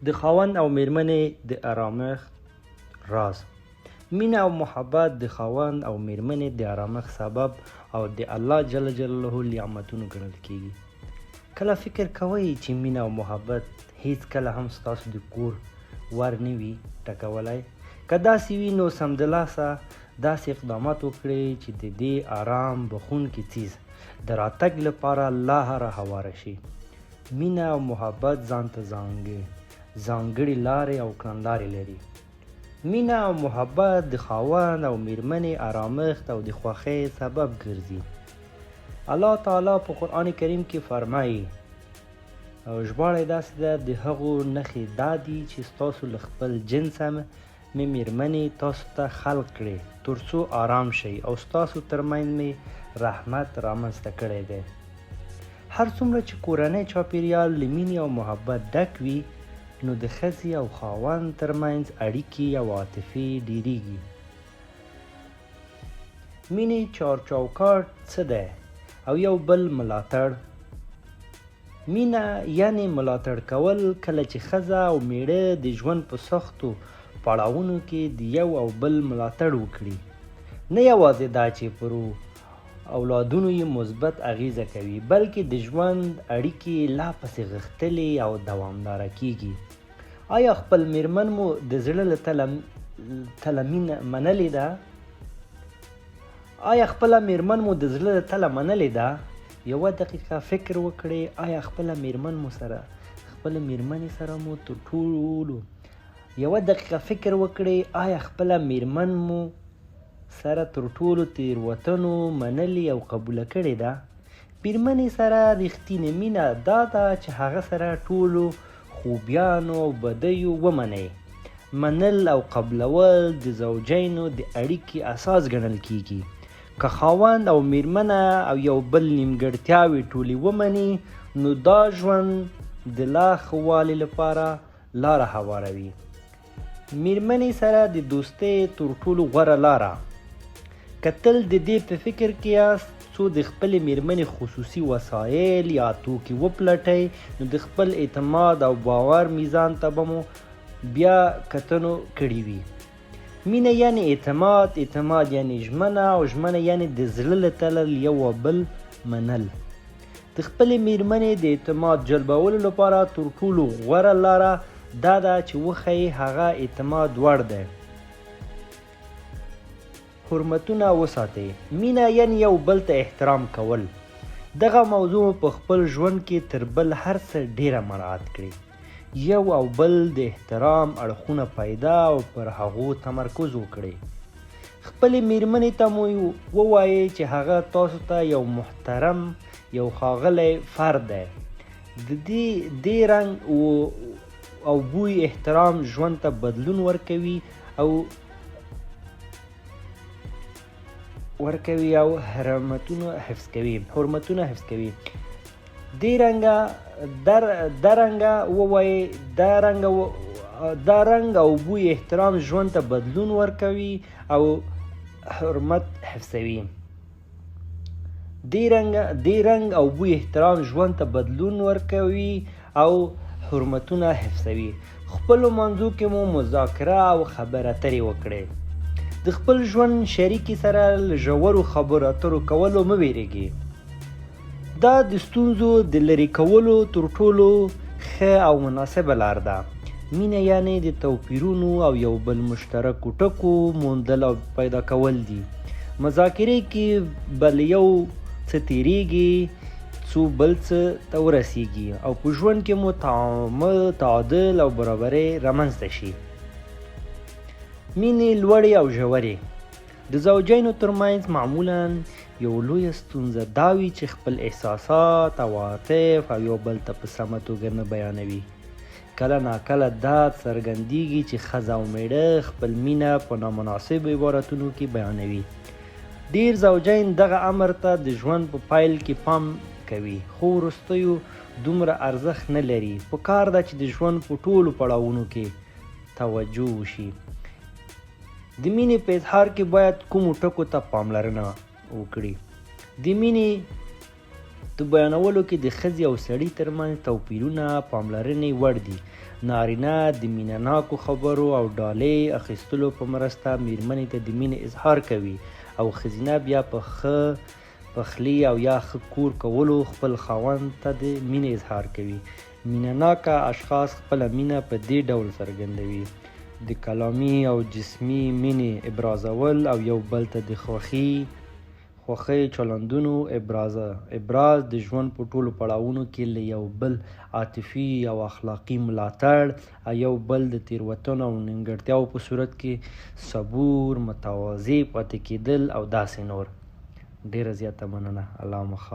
د خاوند او میرمنې د آرامښت راز. مینه او محبت د خاوند او میرمنې د آرامښت سبب او د الله جل جلاله نعمتونو ګڼل کیږي. کله فکر کوئ چې مینه او محبت هیڅ کله هم ستاسو د کور ور نه وي ټکولی؟ که داسې وي نو سمدلاسه داسې اقدامات وکړئ چې د دې آرام بخونکي څیز د راتګ لپاره لاره هواره شي. مینه او محبت ځان ته ځانګړي لارې او کړنلارې لري. مینه او محبت د خاوند او میرمنې آرامښت او د خوښۍ سبب ګرځي. الله تعالی په قرآن کریم کې فرمایي او ژباړه داسې ده: د هغو نښې دا دي چې ستاسو له خپل جنسه مې میرمنې تاسو ته خلق کړې تر څو آرام شئ او ستاسو ترمنځ مې رحمت رامنځته کړی دی. هر څومره چې کورنی چاپیریال له مینې او محبت ډک وي نو د ښځې او خاوند ترمنځ اړیکې او عاطفې ډیریږي. مینې چارچوکاټ څه دی او یو بل ملاتړ. مینه یعنی ملاتړ کول کله چې ښځه او میړه د ژوند په سختو پړاوونو کې د یو او بل ملاتړ وکړي. نه یوازې دا چې پر اولادونو یې مثبت اغیزه کوي بلکې د ژوند اړیکې لا پسې غښتلې او دوامداره کیږي. آیا خپل میرمن مو د زړه له تله مینه منلې ده؟ آیا خپله میرمن مو د زړه له تله منلې ده؟ یوه دقیقه فکر وکړئ. آیا خپله میرمنې سره مو تر ټولو یوه دقیقه فکر وکړئ. آیا خپله میرمن مو سره تر ټولو تیروتنو منلې او قبوله کړې ده؟ میرمنې سره رښتینې مینه دا ده چې هغه سره ټولو خوبیانو او بدیو ومنئ. منل او قبلول د زوجینو د اړیکې اساس ګڼل کیږي. که خاوند او میرمنه او یو بل نیمګړتیاوې ټولې ومني نو دا ژوند د لا ښه والي لپاره لاره هواروي. میرمنې سره د دوستۍ تر ټولو غوره لاره. که تل د دې په فکر کې یاست څو د خپلې میرمنې خصوصي وسایل یا توکي وپلټئ نو د خپل اعتماد او باور میزان ته به مو بیا کتنو کړي وي. مینه یعنی اعتماد یعنی ژمنه او ژمنه یعنی د زړه له تله یو بل منل. د خپلې میرمنې د اعتماد جلبولو لپاره تر ټولو غوره لاره دا ده چې وښیئ هغه اعتماد وړ دی. حرمتونه وساتئ. مینه یعنی یو بل ته احترام کول. دغه موضوع په خپل ژوند کې تر بل هر څه ډیره مراعات کړئ. یو او بل د احترام اړخونه پیدا او پر هغو تمرکز وکړئ. خپلې میرمنې ته مو ووایئ چې هغه تاسو ته یو محترم یو ښاغلی فرد دی. د دې رنګ او بوی احترام ژوند ته بدلون ورکوي او حرمتونه حفظ کوي. دا رنګ او بوی احترام ژوند ته بدلون ورکوي او حرمت حفظوي. دې رنګ او بوی احترام ژوند ته بدلون ورکوي او حرمتونه حفظوي. خپلو منځو کې مو مذاکره او خبرې اترې وکړئ. د خپل ژوند شریکې سره له ژورو خبرو اترو کولو مه ویریږئ. دا د ستونزو د لرې کولو تر ټولو ښه او مناسبه لار ده. مینه یعنی د توپیرونو او یو بل مشترکو ټکو موندل او پیدا کول دي. مذاکرې کې به له یو څه تیریږي څو بل څه ته ورسیږي او په ژوند کې مو تعادل او برابرۍ رامنځته شي. مینې لوړې او ژورې. د زوجینو ترمنځ معمولا یو لویه ستونزه دا وي چې خپل احساسات او عواطف او یو بل ته په سمه توګه نه بیانوي. کله ناکله دا څرګندیږي چې ښځه او میړه خپل مینه په نامناسبو عبارتونو کې بیانوي. ډیر زوجین دغه امر ته د ژوند په پیل کې پام کوي خو وروستیو دومره ارزښت نه لري. پکار ده چې د ژوند په ټولو پړاوونو کې توجه وشي. د مینې په اظهار کې باید کومو ټکو ته پاملرنه وکړي. د مینې د بیانولو کې د ښځې او سړي ترمنځ توپیرونه پاملرنې وړ دي. نارینه د مینه ناکو خبرو او ډالۍ اخیستلو په مرسته میرمنې ته د مینې اظهار کوي او ښځینه بیا په ښه پخلي او یا ښه کور کولو خپل خاوند ته د مینې اظهار کوي. مینه ناکه اشخاص خپله مینه په دې ډول څرګندوي: د کلامي او جسمي مینې ابرازول او یو بل ته د خوښۍ چلندونو ابراز د ژوند په ټولو پړاوونو کې له یو بل عاطفي او اخلاقي ملاتړ او یو بل د تېروتنو او نیمګړتیاو په صورت کې صبور، متواضع پاتې کېدل او داسې نور. ډېره زیاته مننه. الله مو